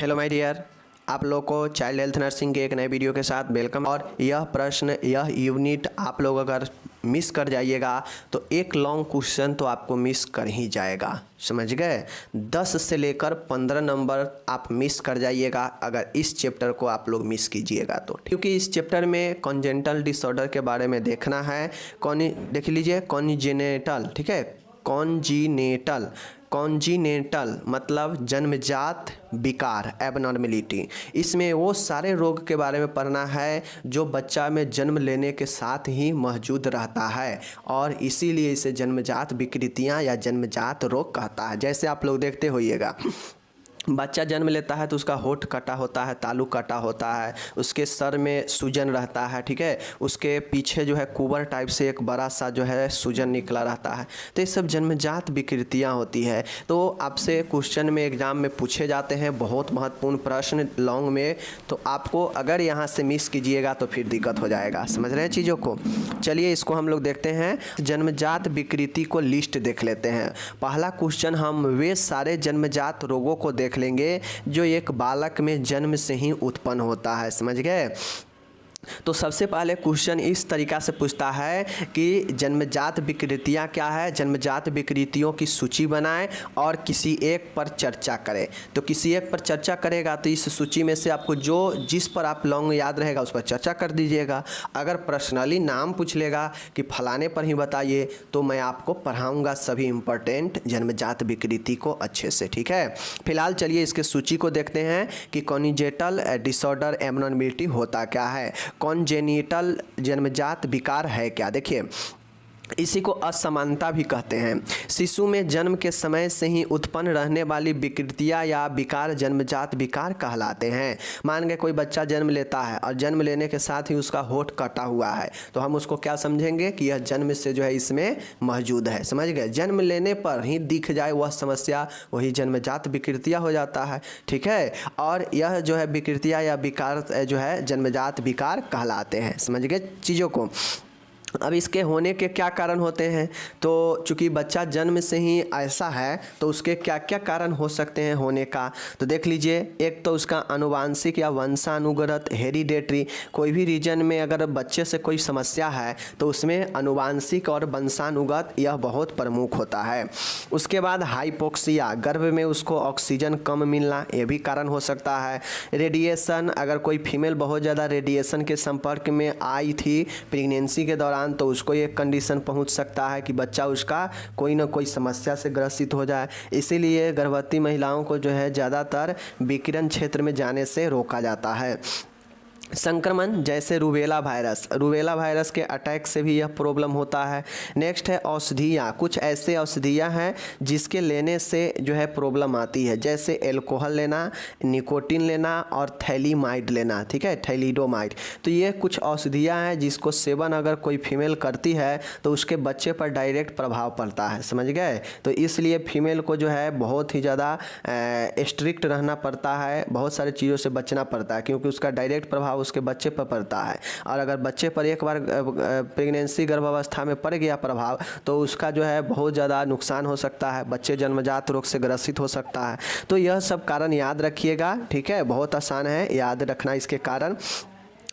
Hello my dear, आप लोग को चाइल्ड हेल्थ नर्सिंग के एक नए वीडियो के साथ वेलकम। और यह यूनिट आप लोग अगर मिस कर जाइएगा तो एक लॉन्ग क्वेश्चन तो आपको मिस कर ही जाएगा, समझ गए। 10 से लेकर 15 नंबर आप मिस कर जाइएगा अगर इस चैप्टर को आप लोग मिस कीजिएगा तो, क्योंकि इस चैप्टर में कॉन्जेनिटल डिसऑर्डर के बारे में देखना है। देख लीजिए कॉन्जेनिटल, ठीक है। कॉन्जीनेटल मतलब जन्मजात विकार, एबनॉर्मेलिटी। इसमें वो सारे रोग के बारे में पढ़ना है जो बच्चा में जन्म लेने के साथ ही मौजूद रहता है, और इसीलिए इसे जन्मजात विकृतियां या जन्मजात रोग कहता है। जैसे आप लोग देखते होइएगा, बच्चा जन्म लेता है तो उसका होठ कटा होता है, तालू कटा होता है, उसके सर में सूजन रहता है, ठीक है। उसके पीछे जो है कुबर टाइप से एक बड़ा सा जो है सूजन निकला रहता है। तो ये सब जन्मजात विकृतियां होती है। तो आपसे क्वेश्चन में एग्जाम में पूछे जाते हैं, बहुत महत्वपूर्ण प्रश्न लॉन्ग में। तो आपको अगर यहाँ से मिस कीजिएगा तो फिर दिक्कत हो जाएगा, समझ रहे हैं चीज़ों को। चलिए इसको हम लोग देखते हैं। जन्मजात विकृति को लिस्ट देख लेते हैं। पहला क्वेश्चन, हम वे सारे जन्मजात रोगों को देख लेंगे जो एक बालक में जन्म से ही उत्पन्न होता है, समझ गए। तो सबसे पहले क्वेश्चन इस तरीका से पूछता है कि जन्मजात विकृतियां क्या है। जन्मजात विकृतियों की सूची बनाएं और किसी एक पर चर्चा करें। तो किसी एक पर चर्चा करेगा तो इस सूची में से आपको जिस पर आप लॉन्ग याद रहेगा उस पर चर्चा कर दीजिएगा। अगर पर्सनली नाम पूछ लेगा कि फलाने पर ही बताइए तो मैं आपको पढ़ाऊँगा सभी इम्पोर्टेंट जन्मजात विकृति को अच्छे से, ठीक है। फिलहाल चलिए इसके सूची को देखते हैं कि कॉन्जेनिटल डिसऑर्डर एबनॉर्मेलिटी होता क्या है, कॉन्जेनिटल जन्मजात विकार है क्या। देखिए इसी को असमानता भी कहते हैं। शिशु में जन्म के समय से ही उत्पन्न रहने वाली विकृतियां या विकार जन्मजात विकार कहलाते हैं। मान गए कोई बच्चा जन्म लेता है और जन्म लेने के साथ ही उसका होठ कटा हुआ है, तो हम उसको क्या समझेंगे कि यह जन्म से जो है इसमें मौजूद है, समझ गए। जन्म लेने पर ही दिख जाए वह समस्या, वही जन्मजात विकृतियां हो जाता है, ठीक है। और यह जो है विकृतियां या विकार जो है जन्मजात विकार कहलाते हैं, समझ गए चीज़ों को। अब इसके होने के क्या कारण होते हैं, तो चूंकि बच्चा जन्म से ही ऐसा है तो उसके क्या क्या कारण हो सकते हैं होने का। तो देख लीजिए, एक तो उसका आनुवांशिक या वंशानुगत हेरिडेटरी, कोई भी रीजन में अगर बच्चे से कोई समस्या है तो उसमें आनुवांशिक और वंशानुगत यह बहुत प्रमुख होता है। उसके बाद हाइपोक्सिया, गर्भ में उसको ऑक्सीजन कम मिलना, यह भी कारण हो सकता है। रेडिएशन, अगर कोई फीमेल बहुत ज़्यादा रेडिएशन के संपर्क में आई थी प्रेगनेंसी के दौरान तो उसको ये कंडीशन पहुंच सकता है कि बच्चा उसका कोई ना कोई समस्या से ग्रसित हो जाए। इसीलिए गर्भवती महिलाओं को जो है ज़्यादातर विकिरण क्षेत्र में जाने से रोका जाता है। संक्रमण जैसे रूबेला वायरस के अटैक से भी यह प्रॉब्लम होता है। नेक्स्ट है औषधियाँ, कुछ ऐसे औषधियाँ हैं जिसके लेने से जो है प्रॉब्लम आती है, जैसे एल्कोहल लेना, निकोटीन लेना और थैलीमाइड लेना, ठीक है, थैलिडोमाइड। तो ये कुछ औषधियाँ हैं जिसको सेवन अगर कोई फीमेल करती है तो उसके बच्चे पर डायरेक्ट प्रभाव पड़ता है, समझ गए। तो इसलिए फीमेल को जो है बहुत ही ज़्यादा स्ट्रिक्ट रहना पड़ता है, बहुत सारी चीज़ों से बचना पड़ता है, क्योंकि उसका डायरेक्ट प्रभाव उसके बच्चे पर पड़ता है। और अगर बच्चे पर एक बार प्रेगनेंसी गर्भावस्था में पड़ गया प्रभाव तो उसका जो है बहुत ज़्यादा नुकसान हो सकता है, बच्चे जन्मजात रोग से ग्रसित हो सकता है। तो यह सब कारण याद रखिएगा, ठीक है, बहुत आसान है याद रखना इसके कारण,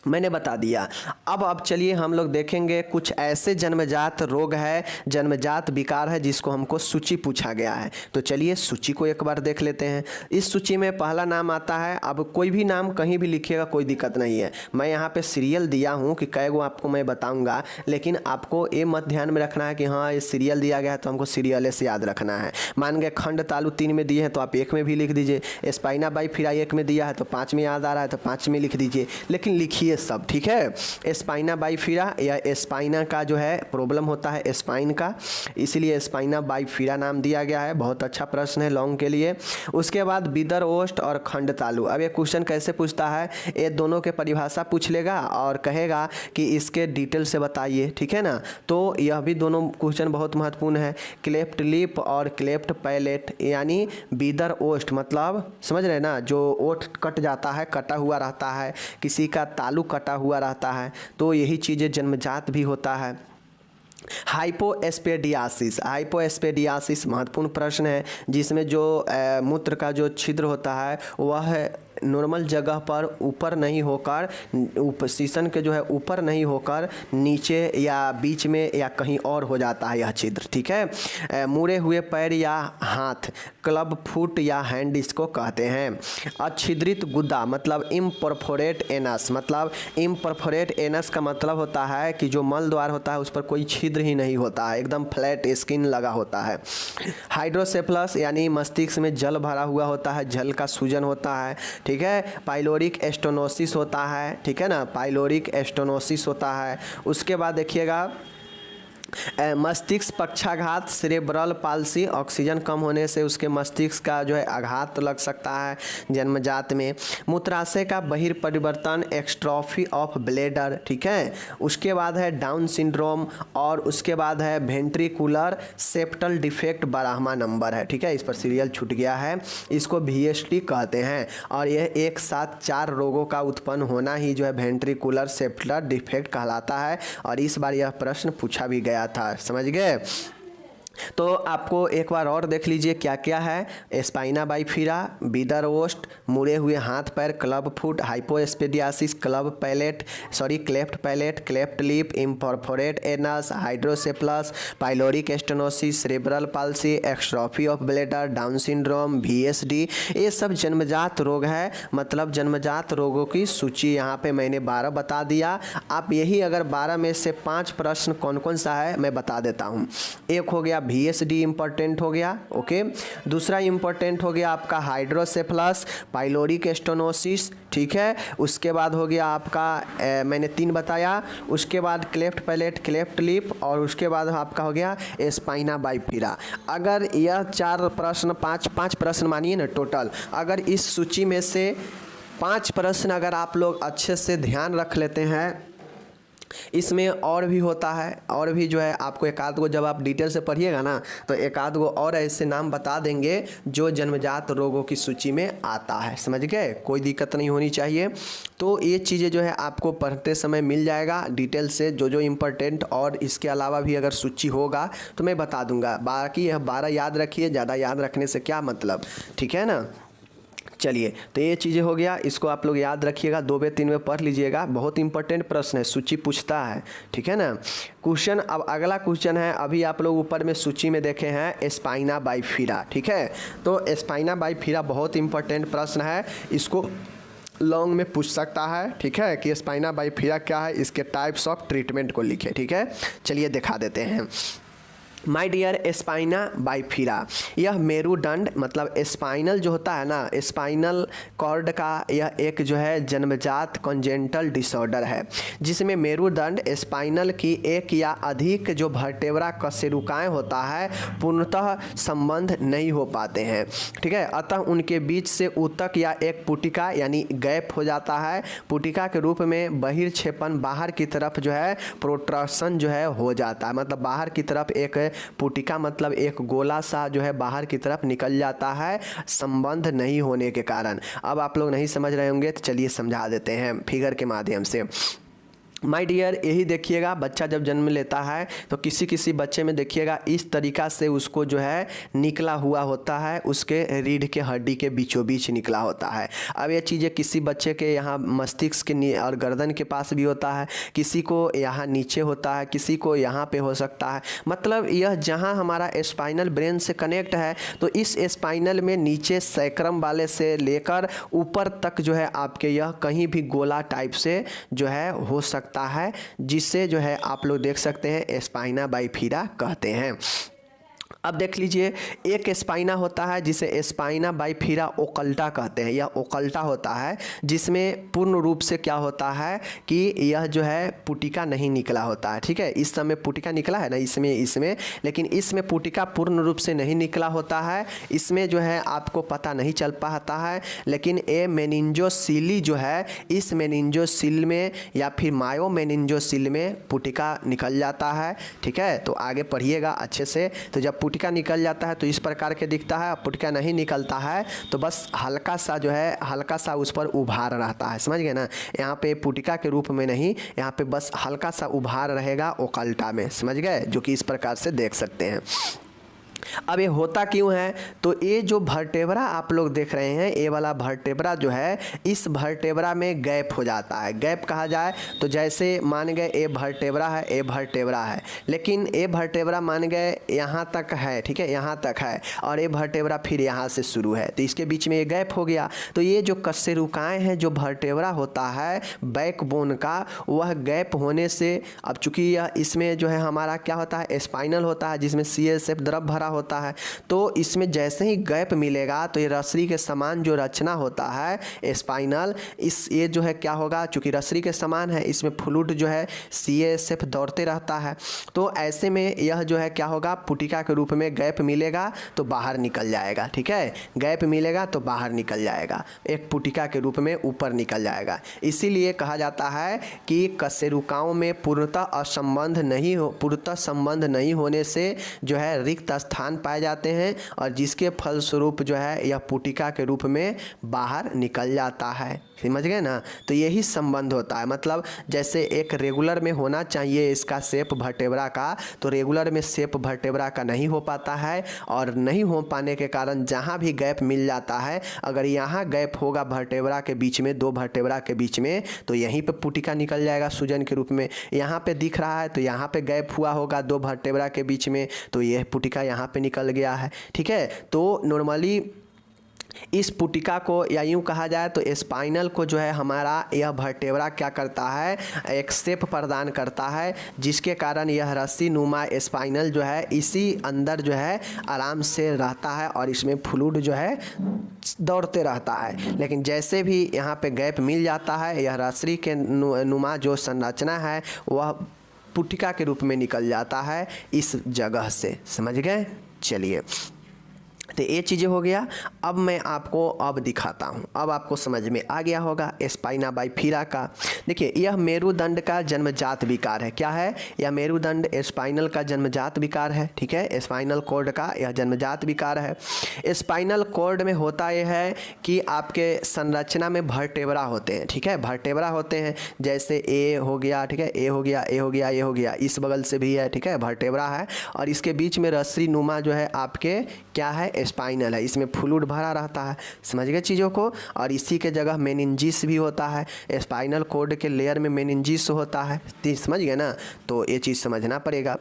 मैंने बता दिया। अब चलिए हम लोग देखेंगे कुछ ऐसे जन्मजात रोग है, जन्मजात विकार है जिसको हमको सूची पूछा गया है। तो चलिए सूची को एक बार देख लेते हैं। इस सूची में पहला नाम आता है, अब कोई भी नाम कहीं भी लिखिएगा कोई दिक्कत नहीं है। मैं यहाँ पे सीरियल दिया हूँ कि कई गो आपको मैं बताऊँगा, लेकिन आपको ये मत ध्यान में रखना है कि हाँ ये सीरियल दिया गया है तो हमको सीरियल से याद रखना है। मान गए खंड तालु 3 में दिए हैं तो आप 1 में भी लिख दीजिए, स्पाइना बाइफिरा 1 में दिया है तो 5 में याद आ रहा है तो 5 में लिख दीजिए, लेकिन लिखिए सब, ठीक है। स्पाइना बाइफिरा या स्पाइना का जो है प्रॉब्लम होता है स्पाइन का, इसीलिए स्पाइना बाइफिरा नाम दिया गया है। बहुत अच्छा प्रश्न है लॉन्ग के लिए। उसके बाद बिदर ओस्ट और खंड तालु, अब ये क्वेश्चन कैसे पूछता है, ये दोनों के परिभाषा पूछ लेगा और कहेगा कि इसके डिटेल से बताइए, ठीक है ना। तो यह भी दोनों क्वेश्चन बहुत महत्वपूर्ण है। क्लेफ्ट लिप और क्लेफ्ट पैलेट, यानी बिदर ओस्ट मतलब समझ रहे ना, जो ओठ कट जाता है, कटा हुआ रहता है, किसी का तालु कटा हुआ रहता है, तो यही चीज़ें जन्मजात भी होता है। हाइपोएस्पेडियासिस, हाइपोएस्पेडियासिस महत्वपूर्ण प्रश्न है, जिसमें जो मूत्र का जो छिद्र होता है वह नॉर्मल जगह पर ऊपर नहीं होकर शीशन के जो है ऊपर नहीं होकर नीचे या बीच में या कहीं और हो जाता है यह छिद्र, ठीक है। मुड़े हुए पैर या हाथ, क्लब फुट या हैंड इसको कहते हैं। अच्छिद्रित गुदा मतलब इम्परफोरेट एनस, मतलब इम्परफोरेट एनस का मतलब होता है कि जो मल द्वार होता है उस पर कोई छिद्र ही नहीं होता है, एकदम फ्लैट स्किन लगा होता है। हाइड्रोसेफलस यानी मस्तिष्क में जल भरा हुआ होता है, जल का सूजन होता है, ठीक है। पाइलोरिक एस्टोनोसिस होता है, ठीक है ना, पाइलोरिक एस्टोनोसिस होता है। उसके बाद देखिएगा मस्तिष्क पक्षाघात, सेरेब्रल पाल्सी, ऑक्सीजन कम होने से उसके मस्तिष्क का जो है आघात लग सकता है जन्मजात में। मूत्राशय का बहिर्परिवर्तन, एक्स्ट्रॉफी ऑफ ब्लैडर, ठीक है। उसके बाद है डाउन सिंड्रोम और उसके बाद है वेंट्रिकुलर सेप्टल डिफेक्ट, 12वां नंबर है, ठीक है। इस पर सीरियल छूट गया है, इसको VST कहते हैं और यह एक साथ 4 रोगों का उत्पन्न होना ही जो है वेंट्रिकुलर सेप्टल डिफेक्ट कहलाता है और इस बार यह प्रश्न पूछा भी गया था, समझ गए। तो आपको एक बार और देख लीजिए क्या क्या है। स्पाइना बाइफिरा, बीदर ओस्ट, मुड़े हुए हाथ पैर, club foot, hypospadias, cleft palate, cleft lip, imperforate anus, hydrocephalus, pyloric stenosis, cerebral palsy, exstrophy of bladder, Down syndrome, VSD, ये सब जन्मजात रोग है। मतलब जन्मजात रोगों की सूची यहाँ पे मैंने 12 बता दिया। आप यही अगर 12 में से 5 प्रश्न कौन कौन सा है मैं बता देता हूँ। एक हो गया VSD इम्पोर्टेंट हो गया, ओके। दूसरा इम्पोर्टेंट हो गया आपका हाइड्रोसेफलस, पाइलोरिक एस्टोनोसिस, ठीक है। उसके बाद हो गया आपका मैंने 3 बताया। उसके बाद क्लेफ्ट पैलेट, क्लेफ्ट लिप और उसके बाद आपका हो गया स्पाइना बाइफिरा। अगर यह 4 प्रश्न 5 प्रश्न मानिए ना टोटल, अगर इस सूची में से 5 प्रश्न अगर आप लोग अच्छे से ध्यान रख लेते हैं, इसमें और भी होता है, और भी जो है आपको एक आध गो जब आप डिटेल से पढ़िएगा ना तो एक आध गो और ऐसे नाम बता देंगे जो जन्मजात रोगों की सूची में आता है, समझ गए। कोई दिक्कत नहीं होनी चाहिए। तो ये चीज़ें जो है आपको पढ़ते समय मिल जाएगा डिटेल से, जो जो इम्पोर्टेंट, और इसके अलावा भी अगर सूची होगा तो मैं बता दूंगा। बाकी यह 12 याद रखिए, ज़्यादा याद रखने से क्या मतलब, ठीक है ना। चलिए, तो ये चीज़ें हो गया, इसको आप लोग याद रखिएगा, 2-3 में पढ़ लीजिएगा, बहुत इंपॉर्टेंट प्रश्न है, सूची पूछता है, ठीक है ना। क्वेश्चन, अब अगला क्वेश्चन है, अभी आप लोग ऊपर में सूची में देखे हैं स्पाइना बाइफिरा, ठीक है। तो स्पाइना बाइफिरा बहुत इंपॉर्टेंट प्रश्न है, इसको लॉन्ग में पूछ सकता है, ठीक है, कि स्पाइना बाइफिरा क्या है, इसके टाइप्स ऑफ ट्रीटमेंट को लिखे, ठीक है। चलिए दिखा देते हैं। माई डियर स्पाइना बाइफिरा, यह मेरुदंड मतलब स्पाइनल जो होता है ना, स्पाइनल कॉर्ड का यह एक जो है जन्मजात कॉन्जेंटल डिसऑर्डर है, जिसमें मेरुदंड स्पाइनल की एक या अधिक जो वर्टेब्रा कशेरुकाएं होता है पूर्णतः संबंध नहीं हो पाते हैं, ठीक है। अतः उनके बीच से ऊतक या एक पुटिका यानी गैप हो जाता है। पुटिका के रूप में बहिर्क्षेपण, बाहर की तरफ जो है प्रोट्रक्शन जो है हो जाता है, मतलब बाहर की तरफ एक पुटिका मतलब एक गोला सा जो है बाहर की तरफ निकल जाता है, संबंध नहीं होने के कारण। अब आप लोग नहीं समझ रहे होंगे तो चलिए समझा देते हैं फिगर के माध्यम से। माय डियर, यही देखिएगा, बच्चा जब जन्म लेता है तो किसी किसी बच्चे में देखिएगा इस तरीक़ा से उसको जो है निकला हुआ होता है, उसके रीढ़ के हड्डी के बीचों बीच निकला होता है। अब ये चीज़ें किसी बच्चे के यहाँ मस्तिष्क के और गर्दन के पास भी होता है, किसी को यहाँ नीचे होता है, किसी को यहाँ पे हो सकता है। मतलब यह जहाँ हमारा स्पाइनल ब्रेन से कनेक्ट है तो इस स्पाइनल में नीचे सैक्रम वाले से लेकर ऊपर तक जो है आपके यह कहीं भी गोला टाइप से जो है हो सकता है, जिससे जो है आप लोग देख सकते हैं स्पाइना बाइफिरा कहते हैं। अब देख लीजिए, एक स्पाइना होता है जिसे स्पाइना बाइफिरा ओकल्टा कहते हैं। यह ओकल्टा होता है जिसमें पूर्ण रूप से क्या होता है कि यह जो है पुटिका नहीं निकला होता है, ठीक है। इस समय पुटिका निकला है ना इसमें, लेकिन इसमें पुटिका पूर्ण रूप से नहीं निकला होता है, इसमें जो है आपको पता नहीं चल पाता है। लेकिन ये मेनिंजोसिली जो है, इस मेनिंजोसिल में या फिर मायोमेनिंजोसिल में पुटिका निकल जाता है, ठीक है। तो आगे पढ़िएगा अच्छे से। तो जब पुटिका निकल जाता है तो इस प्रकार के दिखता है, पुटिका नहीं निकलता है तो बस हल्का सा जो है हल्का सा उस पर उभार रहता है, समझ गए ना। यहाँ पे पुटिका के रूप में नहीं, यहाँ पे बस हल्का सा उभार रहेगा ओकल्टा में, समझ गए, जो कि इस प्रकार से देख सकते हैं। अब ये होता क्यों है, तो ये जो वर्टेब्रा आप लोग देख रहे हैं, ये वाला वर्टेब्रा जो है, इस वर्टेब्रा में गैप हो जाता है। गैप कहा जाए तो जैसे मान गए ये वर्टेब्रा है, ये वर्टेब्रा है, लेकिन ये वर्टेब्रा मान गए यहाँ तक है, ठीक है, यहाँ तक है, और ये वर्टेब्रा फिर यहाँ से शुरू है, तो इसके बीच में ये गैप हो गया। तो ये जो कशेरुकाएँ हैं, जो वर्टेब्रा होता है बैकबोन का, वह गैप होने से, अब चूंकि यह इसमें जो है हमारा क्या होता है, स्पाइनल होता है जिसमें CSF द्रव भरा होता है, तो इसमें जैसे ही गैप मिलेगा तो ये रसरी के समान जो रचना होता है स्पाइनल, ये जो है क्या होगा, चूंकि रसरी के समान है, इसमें फ्लूइड जो है CSF दौड़ते रहता है, तो ऐसे में यह जो है क्या होगा, पुटिका के रूप में गैप मिलेगा तो बाहर निकल जाएगा, ठीक है, गैप मिलेगा तो बाहर निकल जाएगा, एक पुटिका के रूप में ऊपर निकल जाएगा। इसीलिए कहा जाता है कि कशेरुकाओं में पूर्णतः संबंध नहीं होने से जो है रिक्त स्थान पाए जाते हैं, और जिसके फलस्वरूप जो है यह पुटिका के रूप में बाहर निकल जाता है, समझ गए ना। तो यही संबंध होता है, मतलब जैसे एक रेगुलर में होना चाहिए इसका शेप वर्टेब्रा का, तो रेगुलर में शेप वर्टेब्रा का नहीं हो पाता है, और नहीं हो पाने के कारण जहाँ भी गैप मिल जाता है, अगर यहाँ गैप होगा वर्टेब्रा के बीच में, दो वर्टेब्रा के बीच में, तो यहीं पे पुटिका निकल जाएगा सूजन के रूप में। यहाँ पे दिख रहा है तो यहाँ पे गैप हुआ होगा दो वर्टेब्रा के बीच में, तो यह पुटिका यहाँ पे निकल गया है, ठीक है। तो नॉर्मली इस पुटिका को, या यूँ कहा जाए तो स्पाइनल को जो है हमारा यह वर्टेब्रा क्या करता है, एक शेप प्रदान करता है, जिसके कारण यह रस्सी नुमा स्पाइनल जो है इसी अंदर जो है आराम से रहता है, और इसमें फ्लूइड जो है दौड़ते रहता है। लेकिन जैसे भी यहाँ पे गैप मिल जाता है, यह रस्सी के नुमा जो संरचना है वह पुटिका के रूप में निकल जाता है इस जगह से, समझ गए। चलिए, तो ये चीज़ें हो गया। अब मैं आपको अब दिखाता हूँ, अब आपको समझ में आ गया होगा स्पाइना बाइफिरा का। देखिए, यह मेरुदंड का जन्मजात विकार है। क्या है? यह मेरुदंड स्पाइनल का जन्मजात विकार है, ठीक है, स्पाइनल कॉर्ड का यह जन्मजात विकार है। स्पाइनल कॉर्ड में होता यह है कि आपके संरचना में वर्टेब्रा होते हैं, ठीक है, वर्टेब्रा होते हैं, जैसे ए हो गया, ठीक है, ए हो गया, ए हो गया, ए हो गया, इस बगल से भी है, ठीक है, वर्टेब्रा है, और इसके बीच में रस्सी नुमा जो है आपके क्या है, स्पाइनल है, इसमें फ्लूइड भरा रहता है, समझ गए चीज़ों को। और इसी के जगह मेनिंजिस भी होता है, स्पाइनल कॉर्ड के लेयर में मेनिंजिस होता है, समझ गए ना, तो ये चीज़ समझना पड़ेगा।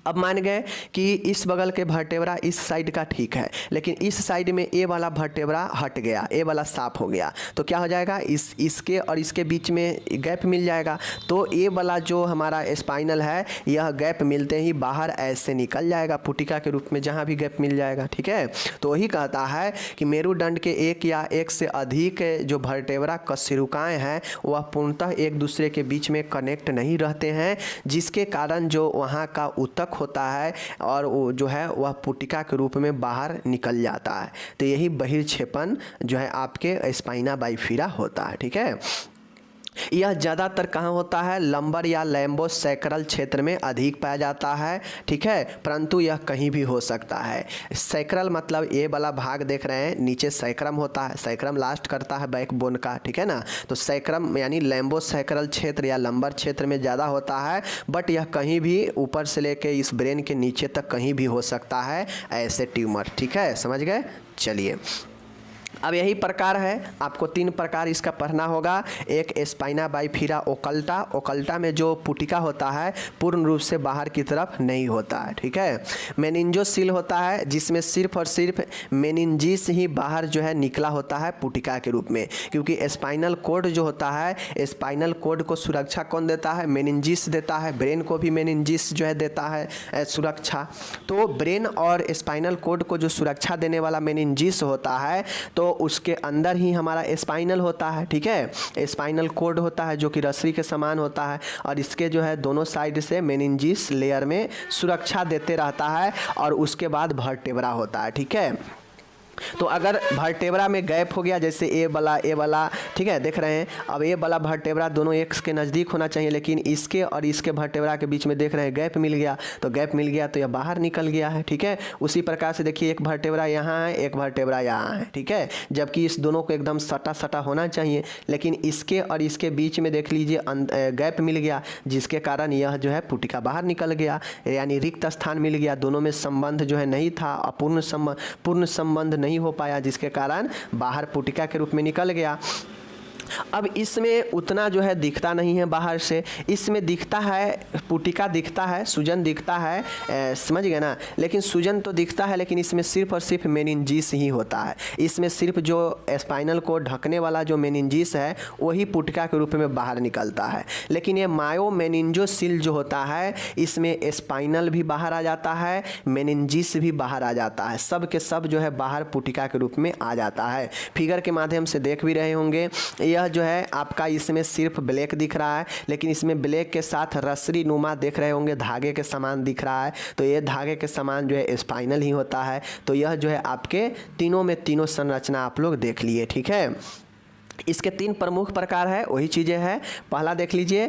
अब मान गए कि इस बगल के वर्टेब्रा इस साइड का ठीक है, लेकिन इस साइड में ए वाला वर्टेब्रा हट गया, ए वाला साफ हो गया, तो क्या हो जाएगा, इसके और इसके बीच में गैप मिल जाएगा, तो ए वाला जो हमारा स्पाइनल है यह गैप मिलते ही बाहर ऐसे निकल जाएगा पुटिका के रूप में, जहाँ भी गैप मिल जाएगा, ठीक है। तो वही कहता है कि मेरुदंड के एक या एक से अधिक जो वर्टेब्रा कशेरुकाएँ हैं वह पूर्णतः एक दूसरे के बीच में कनेक्ट नहीं रहते हैं, जिसके कारण जो वहाँ का होता है और वो जो है वह पुटिका के रूप में बाहर निकल जाता है। तो यही बहिर्क्षेपण जो है आपके स्पाइना बाइफिरा होता है, ठीक है। यह ज़्यादातर कहाँ होता है, लंबर या लैम्बोसैक्रल क्षेत्र में अधिक पाया जाता है, ठीक है, परंतु यह कहीं भी हो सकता है। सैक्रल मतलब ये वाला भाग देख रहे हैं, नीचे सैक्रम होता है, सैक्रम लास्ट करता है बैकबोन का, ठीक है ना, तो सैक्रम यानी लैम्बोसैक्रल क्षेत्र या लंबर क्षेत्र में ज़्यादा होता है, बट यह कहीं भी ऊपर से लेके इस ब्रेन के नीचे तक कहीं भी हो सकता है ऐसे ट्यूमर, ठीक है, समझ गए। चलिए, अब यही प्रकार है, आपको 3 प्रकार इसका पढ़ना होगा। एक स्पाइना बाइफिरा ओकल्टा, ओकल्टा में जो पुटिका होता है पूर्ण रूप से बाहर की तरफ नहीं होता है, ठीक है। मेनिंजोसील होता है जिसमें सिर्फ और सिर्फ मेनिंजिस ही बाहर जो है निकला होता है पुटिका के रूप में, क्योंकि स्पाइनल कोड जो होता है, स्पाइनल कोड को सुरक्षा कौन देता है, मेनिंजिस देता है, ब्रेन को भी मेनिंजिस जो है देता है सुरक्षा। तो ब्रेन और स्पाइनल कोड को जो सुरक्षा देने वाला मेनिंजिस होता है, तो उसके अंदर ही हमारा स्पाइनल होता है, ठीक है, स्पाइनल कोड होता है जो कि रस्सी के समान होता है, और इसके जो है दोनों साइड से मेनिंजिस लेयर में सुरक्षा देते रहता है, और उसके बाद वर्टेब्रा होता है, ठीक है। तो अगर वर्टेब्रा में गैप हो गया, जैसे ए वाला, ठीक है, देख रहे हैं, अब ए वाला वर्टेब्रा दोनों एक्स के नज़दीक होना चाहिए, लेकिन इसके और इसके वर्टेब्रा के बीच में देख रहे हैं गैप मिल गया, तो गैप मिल गया तो यह बाहर निकल गया है, ठीक है। उसी प्रकार से देखिए, एक वर्टेब्रा यहाँ है, एक वर्टेब्रा यहाँ है, ठीक है, जबकि इस दोनों को एकदम सटा सटा होना चाहिए, लेकिन इसके और इसके बीच में देख लीजिए गैप मिल गया, जिसके कारण यह जो है पुटिका बाहर निकल गया, यानी रिक्त स्थान मिल गया, दोनों में संबंध जो है नहीं था, पूर्ण संबंध नहीं हो पाया, जिसके कारण बाहर पुटिका के रूप में निकल गया। अब इसमें उतना जो है दिखता नहीं है बाहर से, इसमें दिखता है, पुटिका दिखता है, सूजन दिखता है, समझ गए ना, लेकिन सूजन तो दिखता है, लेकिन इसमें सिर्फ और सिर्फ मेनिंजिस ही होता है। इसमें सिर्फ जो स्पाइनल को ढकने वाला जो मेनिंजिस है वही पुटिका के रूप में बाहर निकलता है। लेकिन ये मायोमेनिंजोसिल जो होता है, इसमें स्पाइनल भी बाहर आ जाता है, मेनिंजिस भी बाहर आ जाता है, सब के सब जो है बाहर पुटिका के रूप में आ जाता है। फिगर के माध्यम से देख भी रहे होंगे, यह जो है आपका इसमें सिर्फ ब्लैक दिख रहा है, लेकिन इसमें ब्लैक के साथ रसरी नुमा देख रहे होंगे, धागे के समान दिख रहा है, तो ये धागे के समान जो है स्पाइनल ही होता है। तो यह जो है आपके तीनों में तीनों संरचना आप लोग देख लिए, ठीक है। इसके तीन प्रमुख प्रकार है, वही चीज़ें हैं। पहला देख लीजिए,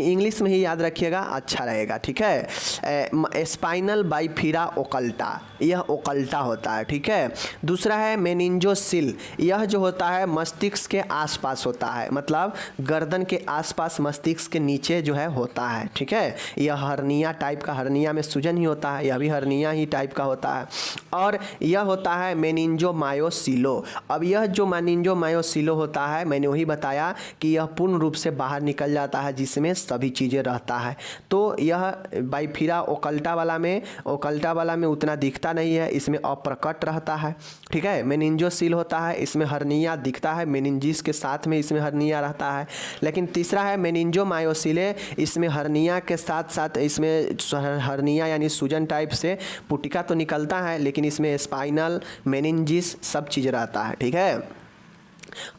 इंग्लिश में ही याद रखिएगा, अच्छा रहेगा, ठीक है। स्पाइनल बाइफिरा ओकल्टा, यह ओकल्टा होता है, ठीक है। दूसरा है मेनिंजोसिल, यह जो होता है मस्तिष्क के आसपास होता है, मतलब गर्दन के आसपास मस्तिष्क के नीचे जो है होता है, ठीक है। यह हर्निया टाइप का, हर्निया में सूजन ही होता है, यह भी हर्निया ही टाइप का होता है। और यह होता है मेनिंजोमायोसिलो। अब यह जो मेनिंजोमायोसिलो होता है, मैंने वही बताया कि यह पूर्ण रूप से बाहर निकल जाता है, जिसमें सभी चीज़ें रहता है। तो यह बाइफिरा ओकल्टा वाला में उतना दिखता नहीं है, इसमें अप्रकट रहता है, ठीक है। मेनिंजोसिल होता है, इसमें हर्निया दिखता है, मेनिंजिस के साथ में इसमें हर्निया रहता है। लेकिन तीसरा है मेनिंजोमायोसिले, इसमें हर्निया के साथ साथ इसमें हर्निया यानी सूजन टाइप से पुटिका तो निकलता है, लेकिन इसमें स्पाइनल, मेनिंजिस सब चीज़ रहता है, ठीक है।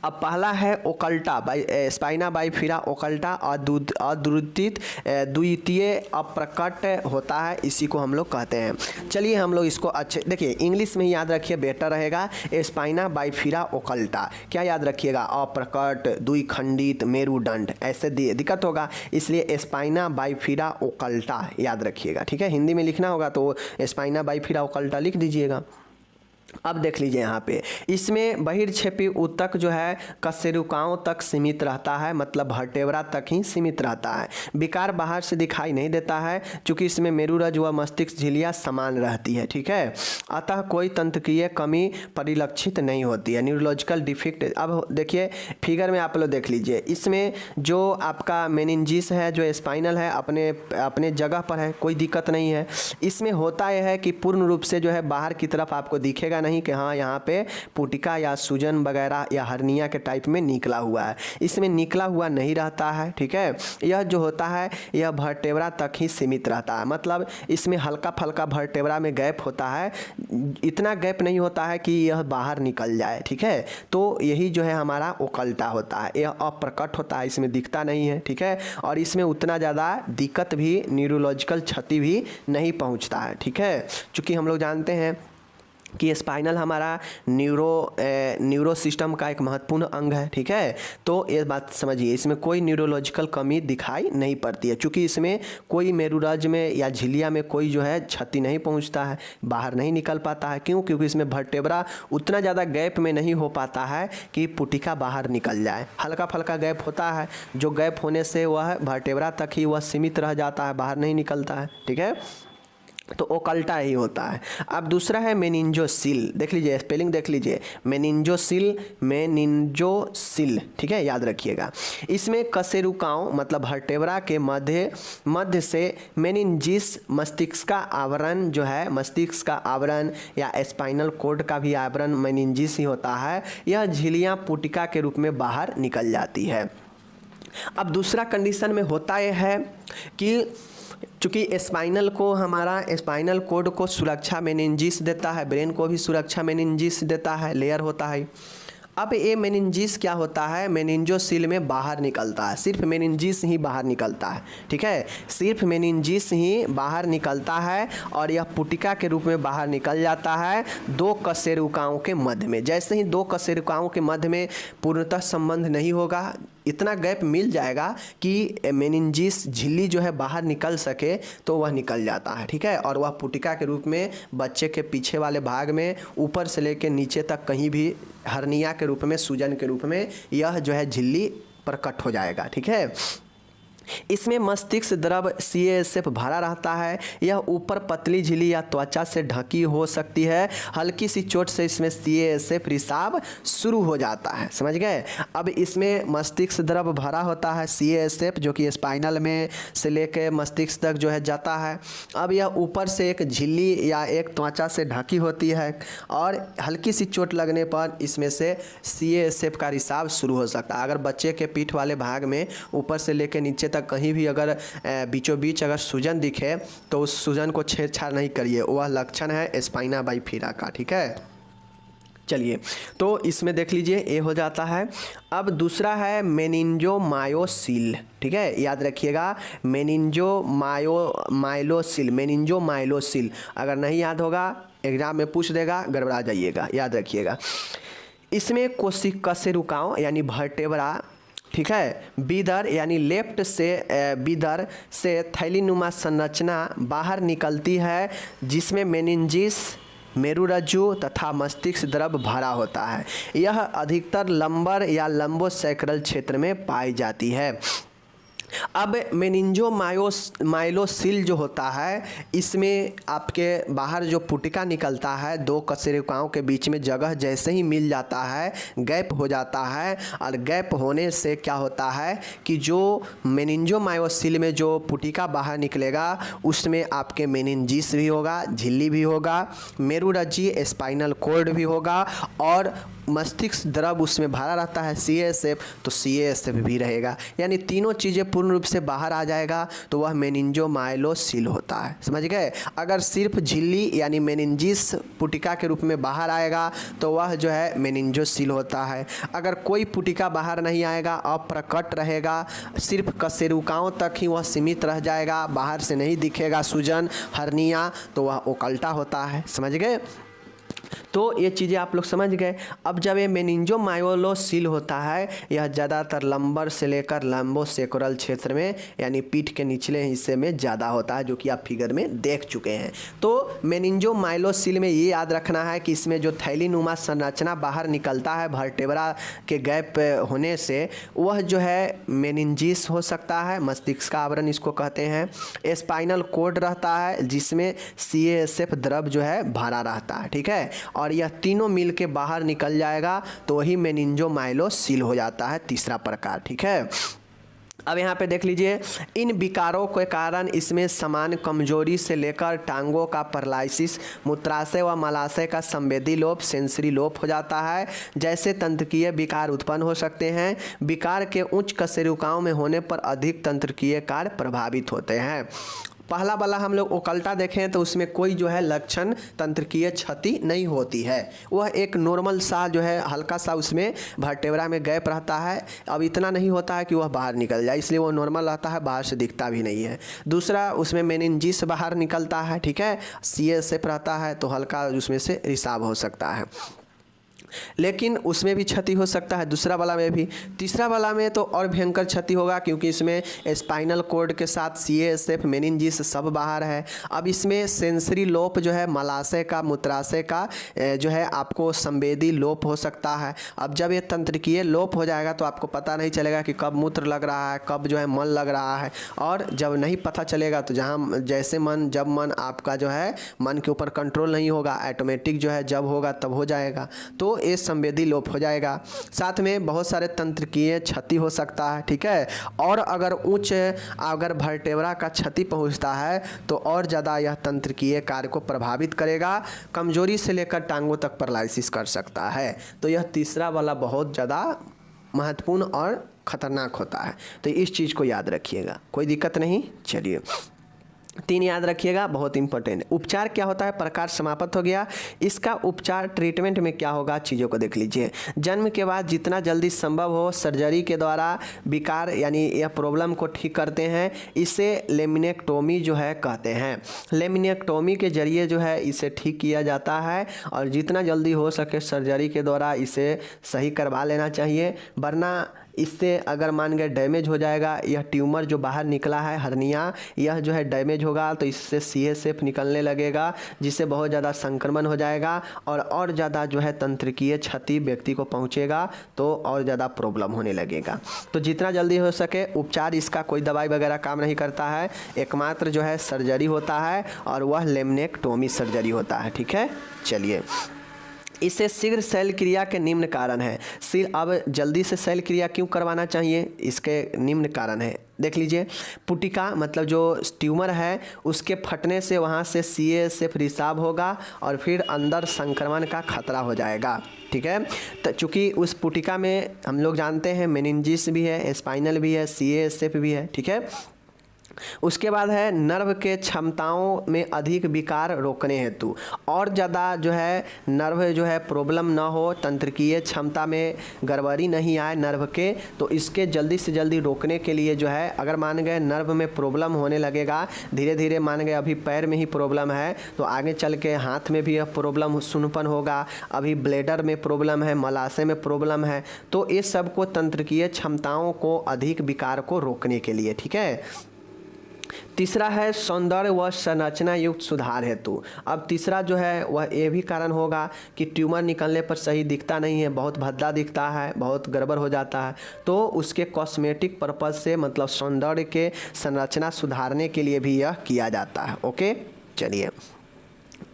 अब पहला है ओकल्टा स्पाइना बाइफिरा ओकल्टा, अद्वितीय द्वितीय अप्रकट होता है, इसी को हम लोग कहते हैं। चलिए हम लोग इसको अच्छे देखिए, इंग्लिश में ही याद रखिए, बेटर रहेगा। स्पाइना बाइफिरा ओकल्टा क्या याद रखिएगा, अप्रकट, द्विखंडित, मेरुदंड, ऐसे दिक्कत होगा, इसलिए स्पाइना बाइफिरा ओकल्टा याद रखिएगा, ठीक है। हिंदी में लिखना होगा तो स्पाइना बाइफिरा ओकल्टा लिख दीजिएगा। अब देख लीजिए यहाँ पे, इसमें बहिर्क्षेपी ऊतक जो है कशेरुकाओं तक सीमित रहता है, मतलब वर्टेब्रा तक ही सीमित रहता है। विकार बाहर से दिखाई नहीं देता है, क्योंकि इसमें मेरुरज व मस्तिष्क झिल्लियाँ समान रहती है, ठीक है। अतः कोई तंत्रिकीय कमी परिलक्षित नहीं होती है, न्यूरोलॉजिकल डिफेक्ट। अब देखिए फिगर में आप लोग देख लीजिए, इसमें जो आपका मेनिंजिस है, जो स्पाइनल है, अपने जगह पर है, कोई दिक्कत नहीं है। इसमें होता यह है कि पूर्ण रूप से जो है बाहर की तरफ आपको दिखेगा नहीं कि हाँ यहाँ पे पुटिका या सूजन वगैरह या हर्निया के टाइप में निकला हुआ है, इसमें निकला हुआ नहीं रहता है, ठीक है। यह जो होता है यह वर्टेब्रा तक ही सीमित रहता है, मतलब इसमें हल्का फल्का वर्टेब्रा में गैप होता है, इतना गैप नहीं होता है कि यह बाहर निकल जाए, ठीक है। तो यही जो है हमारा ओकल्टा होता है, यह अप्रकट होता है, इसमें दिखता नहीं है, ठीक है। और इसमें उतना ज़्यादा दिक्कत भी, न्यूरोलॉजिकल क्षति भी नहीं पहुँचता है, ठीक है। चूँकि हम लोग जानते हैं कि स्पाइनल हमारा न्यूरो सिस्टम का एक महत्वपूर्ण अंग है, ठीक है। तो ये बात समझिए, इसमें कोई न्यूरोलॉजिकल कमी दिखाई नहीं पड़ती है, क्योंकि इसमें कोई मेरुरज में या झिल्लिया में कोई जो है क्षति नहीं पहुंचता है, बाहर नहीं निकल पाता है। क्यों? क्योंकि इसमें वर्टेब्रा उतना ज़्यादा गैप में नहीं हो पाता है कि पुटिका बाहर निकल जाए, हल्का फल्का गैप होता है, जो गैप होने से वह वर्टेब्रा तक ही वह सीमित रह जाता है, बाहर नहीं निकलता है, ठीक है। तो ओकल्टा ही होता है। अब दूसरा है मेनिंजोसिल, देख लीजिए स्पेलिंग देख लीजिए, मेनिंजोसिल, ठीक है, याद रखिएगा। इसमें कशेरुकाओं मतलब वर्टेब्रा के मध्य से मेनिंजिस, मस्तिष्क का आवरण जो है, मस्तिष्क का आवरण या स्पाइनल कोड का भी आवरण मेनिंजिस ही होता है, यह झिल्लियाँ पुटिका के रूप में बाहर निकल जाती है। अब दूसरा कंडीशन में होता यह है कि चूँकि स्पाइनल को हमारा स्पाइनल कोड को सुरक्षा मेनिंजिस देता है, ब्रेन को भी सुरक्षा मेनिंजिस देता है, लेयर होता है। अब ये मेनिंजिस क्या होता है, मेनिंजोसील में बाहर निकलता है, सिर्फ मेनिंजिस ही बाहर निकलता है, ठीक है, सिर्फ मेनिंजिस ही बाहर निकलता है और यह पुटिका के रूप में बाहर निकल जाता है दो कशेरुकाओं के मध्य में। जैसे ही दो कशेरुकाओं के मध्य में पूर्णतः संबंध नहीं होगा, इतना गैप मिल जाएगा कि मेनिंजिस झिल्ली जो है बाहर निकल सके तो वह निकल जाता है, ठीक है, और वह पुटिका के रूप में बच्चे के पीछे वाले भाग में ऊपर से लेकर नीचे तक कहीं भी हर्निया के रूप में, सूजन के रूप में यह जो है झिल्ली प्रकट हो जाएगा, ठीक है। इसमें मस्तिष्क द्रव CASF भरा रहता है। यह ऊपर पतली झिल्ली या त्वचा से ढकी हो सकती है। हल्की सी चोट से इसमें CASF रिसाव शुरू हो जाता है, समझ गए। अब इसमें मस्तिष्क द्रव भरा होता है CASF, जो कि स्पाइनल में से लेकर मस्तिष्क तक जो है जाता है। अब यह ऊपर से एक झिल्ली या एक त्वचा से ढकी होती है और हल्की सी चोट लगने पर इसमें से CASF का रिसाव शुरू हो सकता है। अगर बच्चे के पीठ वाले भाग में ऊपर से लेकर नीचे कहीं भी अगर बीचों बीच अगर सूजन दिखे तो उस सूजन को छेड़छाड़ नहीं करिए, वह लक्षण है स्पाइना बाइफिरा का, ठीक है। चलिए, तो इसमें देख लीजिए ये हो जाता है। अब दूसरा है मेनिंजोमायोसिल, ठीक है, याद रखिएगा मेनिंजोमायोसिल, अगर नहीं याद होगा एग्जाम में पूछ देगा, गड़बड़ा जाइएगा, याद रखिएगा। इसमें कशेरुकाओं यानी वर्टेब्रा, ठीक है, बीदर यानी लेफ्ट से बीदर से थैलीनुमा संरचना बाहर निकलती है, जिसमें मेनिंजिस, मेरुरज्जु तथा मस्तिष्क द्रव भरा होता है। यह अधिकतर लंबर या लंबोसैक्रल क्षेत्र में पाई जाती है। अब मेनिंजोमायोसिल जो होता है, इसमें आपके बाहर जो पुटिका निकलता है, दो कशेरुकाओं के बीच में जगह जैसे ही मिल जाता है गैप हो जाता है, और गैप होने से क्या होता है कि जो मेनिंजोमायोसिल में जो पुटिका बाहर निकलेगा उसमें आपके मेनिंजिस भी होगा, झिल्ली भी होगा, मेरुरज्जी स्पाइनल कॉर्ड भी होगा और मस्तिष्क द्रव उसमें भरा रहता है CASF, तो CASF भी रहेगा, यानी तीनों चीज़ें पूर्ण रूप से बाहर आ जाएगा तो वह मेनिंजोमायोसिल होता है, समझ गए। अगर सिर्फ झिल्ली यानी मेनिंजिस पुटिका के रूप में बाहर आएगा तो वह जो है मेनिंजोसिल होता है। अगर कोई पुटिका बाहर नहीं आएगा, अप्रकट रहेगा, सिर्फ कशेरुकाओं तक ही वह सीमित रह जाएगा, बाहर से नहीं दिखेगा सूजन, हर्निया, तो वह ओकल्टा होता है, समझ गए। तो ये चीज़ें आप लोग समझ गए। अब जब ये मेनिंजोमायोसिल होता है, यह ज़्यादातर लंबर से लेकर लंबोसेक्रल क्षेत्र में यानी पीठ के निचले हिस्से में ज़्यादा होता है, जो कि आप फिगर में देख चुके हैं। तो मेनिंजोमायोसिल में ये याद रखना है कि इसमें जो थैलीनुमा संरचना बाहर निकलता है वर्टेब्रा के गैप होने से, वह जो है मेनिंजिस हो सकता है, मस्तिष्क का आवरण इसको कहते हैं, स्पाइनल कॉर्ड रहता है जिसमें CASF द्रव जो है भरा रहता है, ठीक है, और यह तीनों मिल के बाहर निकल जाएगा तो वही मेनिंजोमायोसिल हो जाता है, तीसरा प्रकार, ठीक है। अब यहाँ पे देख लीजिए, इन विकारों के कारण इसमें समान कमजोरी से लेकर टांगों का पैरालिसिस, मूत्राशय व मलाशय का संवेदी लोप, सेंसरी लोप हो जाता है, जैसे तंत्रिकीय विकार उत्पन्न हो सकते हैं। विकार के उच्च कशेरुकाओं में होने पर अधिक तंत्रिकीय कार्य प्रभावित होते हैं। पहला वाला हम लोग ओकल्टा देखें तो उसमें कोई जो है लक्षण तंत्रिकीय क्षति नहीं होती है, वह एक नॉर्मल सा जो है हल्का सा उसमें वर्टेब्रा में गैप रहता है। अब इतना नहीं होता है कि वह बाहर निकल जाए, इसलिए वो नॉर्मल रहता है, बाहर से दिखता भी नहीं है। दूसरा, उसमें मेनिंजिस बाहर निकलता है, ठीक है, CASF रहता है तो हल्का उसमें से रिसाव हो सकता है, लेकिन उसमें भी क्षति हो सकता है, दूसरा वाला में भी। तीसरा वाला में तो और भयंकर क्षति होगा क्योंकि इसमें स्पाइनल कॉर्ड के साथ CASF, मेनिंजिस सब बाहर है। अब इसमें सेंसरी लोप जो है, मलाशय का, मूत्राशय का जो है आपको संवेदी लोप हो सकता है। अब जब ये तंत्रिकीय लोप हो जाएगा तो आपको पता नहीं चलेगा कि कब मूत्र लग रहा है, कब जो है मन लग रहा है, और जब नहीं पता चलेगा तो जहाँ जैसे मन, जब मन आपका जो है मन के ऊपर कंट्रोल नहीं होगा, ऑटोमेटिक जो है जब होगा तब हो जाएगा, तो ये संवेदी लोप हो जाएगा। साथ में बहुत सारे तंत्रिकीय क्षति हो सकता है, ठीक है, और अगर अगर वर्टेब्रा का क्षति पहुंचता है तो और ज़्यादा यह तंत्रिकीय कार्य को प्रभावित करेगा, कमजोरी से लेकर टांगों तक पैरालिसिस कर सकता है। तो यह तीसरा वाला बहुत ज़्यादा महत्वपूर्ण और ख़तरनाक होता है, तो इस चीज़ को याद रखिएगा, कोई दिक्कत नहीं। चलिए, 3 याद रखिएगा, बहुत इंपॉर्टेंट। उपचार क्या होता है, प्रकार समाप्त हो गया। इसका उपचार ट्रीटमेंट में क्या होगा, चीज़ों को देख लीजिए। जन्म के बाद जितना जल्दी संभव हो सर्जरी के द्वारा विकार यानी यह प्रॉब्लम को ठीक करते हैं। इसे लेमिनेक्टोमी जो है कहते हैं। लेमिनेक्टोमी के जरिए जो है इसे ठीक किया जाता है और जितना जल्दी हो सके सर्जरी के द्वारा इसे सही करवा लेना चाहिए, वरना इससे अगर मान गए डैमेज हो जाएगा, यह ट्यूमर जो बाहर निकला है हर्निया, यह जो है डैमेज होगा तो इससे CSF निकलने लगेगा, जिससे बहुत ज़्यादा संक्रमण हो जाएगा और ज़्यादा जो है तंत्रिकीय क्षति व्यक्ति को पहुंचेगा, तो और ज़्यादा प्रॉब्लम होने लगेगा। तो जितना जल्दी हो सके उपचार, इसका कोई दवाई वगैरह काम नहीं करता है, एकमात्र जो है सर्जरी होता है और वह लेमिनेक्टोमी सर्जरी होता है। ठीक है, चलिए। इससे शीघ्र शल्य क्रिया के निम्न कारण है। अब जल्दी से शल्य क्रिया क्यों करवाना चाहिए, इसके निम्न कारण है, देख लीजिए। पुटिका मतलब जो ट्यूमर है उसके फटने से वहाँ से CSF रिसाव होगा और फिर अंदर संक्रमण का खतरा हो जाएगा। ठीक है, तो चूँकि उस पुटिका में हम लोग जानते हैं मेनिंजिस भी है, स्पाइनल भी है, CSF भी है। ठीक है, उसके बाद है नर्व के क्षमताओं में अधिक विकार रोकने हेतु, और ज़्यादा जो है नर्व जो है प्रॉब्लम ना हो, तंत्रिकीय क्षमता में गड़बड़ी नहीं आए नर्व के, तो इसके जल्दी से जल्दी रोकने के लिए जो है, अगर मान गए नर्व में प्रॉब्लम होने लगेगा धीरे धीरे, मान गए अभी पैर में ही प्रॉब्लम है तो आगे चल के हाथ में भी प्रॉब्लम सुनपन होगा, अभी ब्लेडर में प्रॉब्लम है, मलाशय में प्रॉब्लम है, तो ये सब को तंत्रिकीय क्षमताओं को अधिक विकार को रोकने के लिए। ठीक है, तीसरा है सौंदर्य व संरचना युक्त सुधार हेतु। अब तीसरा जो है वह ये भी कारण होगा कि ट्यूमर निकलने पर सही दिखता नहीं है, बहुत भद्दा दिखता है, बहुत गड़बड़ हो जाता है, तो उसके कॉस्मेटिक पर्पज से मतलब सौंदर्य के संरचना सुधारने के लिए भी यह किया जाता है। ओके, चलिए।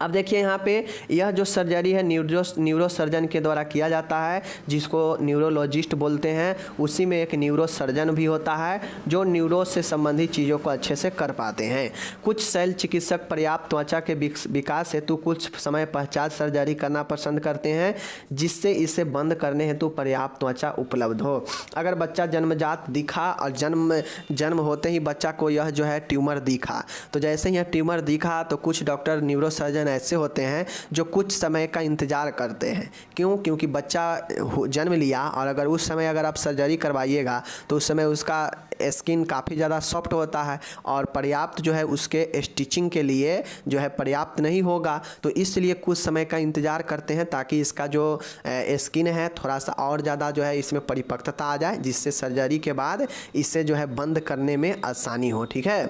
अब देखिए यहाँ पे यह जो सर्जरी है न्यूरो सर्जन के द्वारा किया जाता है, जिसको न्यूरोलॉजिस्ट बोलते हैं। उसी में एक न्यूरो सर्जन भी होता है जो न्यूरो से संबंधित चीज़ों को अच्छे से कर पाते हैं। कुछ शल्य चिकित्सक पर्याप्त त्वचा के विकास हेतु कुछ समय पश्चात सर्जरी करना पसंद करते हैं, जिससे इसे बंद करने हेतु पर्याप्त त्वचा उपलब्ध हो। अगर बच्चा जन्मजात दिखा और जन्म होते ही बच्चा को यह जो है ट्यूमर दिखा, तो जैसे ही यह ट्यूमर दिखा तो कुछ डॉक्टर न्यूरो सर्जन ऐसे होते हैं जो कुछ समय का इंतज़ार करते हैं। क्यों? क्योंकि बच्चा जन्म लिया और अगर उस समय अगर आप सर्जरी करवाइएगा तो उस समय उसका स्किन काफ़ी ज़्यादा सॉफ्ट होता है और पर्याप्त जो है उसके स्टिचिंग के लिए जो है पर्याप्त नहीं होगा, तो इसलिए कुछ समय का इंतज़ार करते हैं ताकि इसका जो स्किन है थोड़ा सा और ज़्यादा जो है इसमें परिपक्वता आ जाए, जिससे सर्जरी के बाद इसे जो है बंद करने में आसानी हो। ठीक है,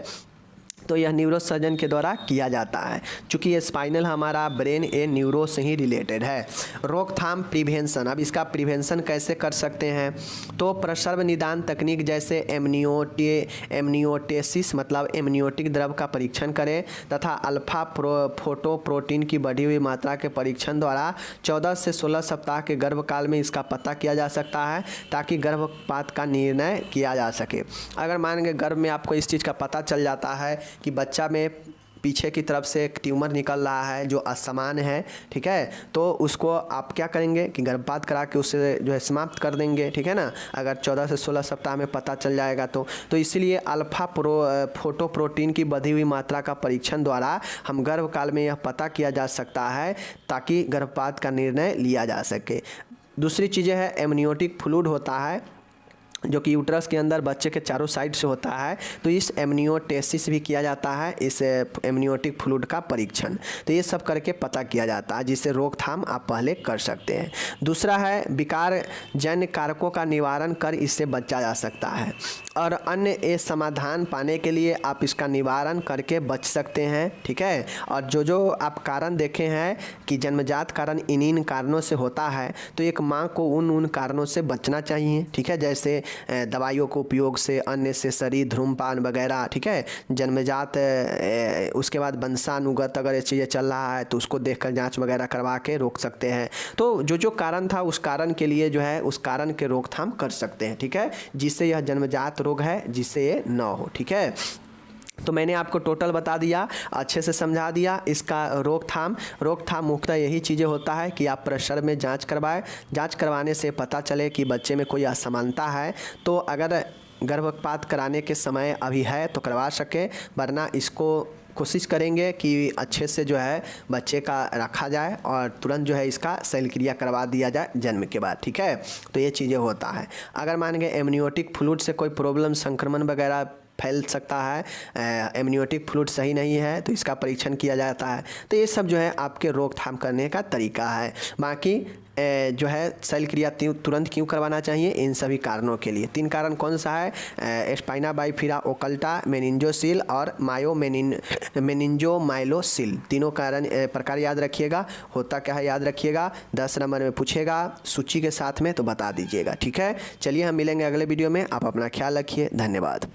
तो यह न्यूरो सर्जन के द्वारा किया जाता है। चूँकि ये स्पाइनल हमारा ब्रेन ए न्यूरो से ही रिलेटेड है। रोकथाम प्रिवेंशन, अब इसका प्रिवेंशन कैसे कर सकते हैं, तो प्रसव निदान तकनीक जैसे एमनियोटेसिस मतलब एमनियोटिक द्रव का परीक्षण करें तथा अल्फा फोटो प्रोटीन की बढ़ी हुई मात्रा के परीक्षण द्वारा 14 से 16 सप्ताह के गर्भकाल में इसका पता किया जा सकता है, ताकि गर्भपात का निर्णय किया जा सके। अगर मान के गर्भ में आपको इस चीज़ का पता चल जाता है कि बच्चा में पीछे की तरफ से एक ट्यूमर निकल रहा है जो असमान है, ठीक है, तो उसको आप क्या करेंगे कि गर्भपात करा के उसे जो है समाप्त कर देंगे। ठीक है ना, अगर 14 से 16 सप्ताह में पता चल जाएगा तो इसीलिए अल्फा फोटो प्रोटीन की बढ़ी हुई मात्रा का परीक्षण द्वारा हम गर्भकाल में यह पता किया जा सकता है ताकि गर्भपात का निर्णय लिया जा सके। दूसरी चीज़ें है एमनियोटिक फ्लूइड होता है जो कि यूट्रस के अंदर बच्चे के चारों साइड से होता है, तो इस एमनियोटेसिस भी किया जाता है, इस एमनियोटिक फ्लूइड का परीक्षण, तो ये सब करके पता किया जाता है, जिससे रोकथाम आप पहले कर सकते हैं। दूसरा है विकार जन्य कारकों का निवारण कर इससे बचा जा सकता है, और अन्य ये समाधान पाने के लिए आप इसका निवारण करके बच सकते हैं। ठीक है, और जो आप कारण देखे हैं कि जन्मजात कारण इन कारणों से होता है, तो एक माँ को उन कारणों से बचना चाहिए। ठीक है, जैसे दवाइयों को उपयोग से, अननेसेसरी धूम्रपान वगैरह। ठीक है, जन्मजात उसके बाद वंशानुगत अगर ये चीज़ें चल रहा है तो उसको देखकर जांच वगैरह करवा के रोक सकते हैं। तो जो कारण था उस कारण के लिए जो है उस कारण के रोकथाम कर सकते हैं। ठीक है, जिससे यह जन्मजात रोग है जिससे ये न हो। ठीक है, तो मैंने आपको टोटल बता दिया, अच्छे से समझा दिया। इसका रोकथाम मुख्यतः यही चीज़ें होता है कि आप प्रसव में जांच करवाएं, जांच करवाने से पता चले कि बच्चे में कोई असमानता है, तो अगर गर्भपात कराने के समय अभी है तो करवा सके, वरना इसको कोशिश करेंगे कि अच्छे से जो है बच्चे का रखा जाए और तुरंत जो है इसका शल्य क्रिया करवा दिया जाए जन्म के बाद, ठीक है। तो ये चीज़ें होता है। अगर मान गए एमनियोटिक फ्लूइड से कोई प्रॉब्लम, संक्रमण वगैरह फैल सकता है, एमनियोटिक फ्लूइड सही नहीं है तो इसका परीक्षण किया जाता है। तो ये सब जो है आपके रोकथाम करने का तरीका है। बाकी जो है शल्य क्रिया तुरंत क्यों करवाना चाहिए, इन सभी कारणों के लिए। 3 कारण कौन सा है, स्पाइना बाइफिरा ओकल्टा, मेनिंजोसिल और मेनिंजोमाइलोसिल। तीनों प्रकार याद रखिएगा। होता क्या है याद रखिएगा, 10 नंबर में पूछेगा सूची के साथ में, तो बता दीजिएगा, ठीक है। चलिए हम मिलेंगे अगले वीडियो में। आप अपना ख्याल रखिए, धन्यवाद।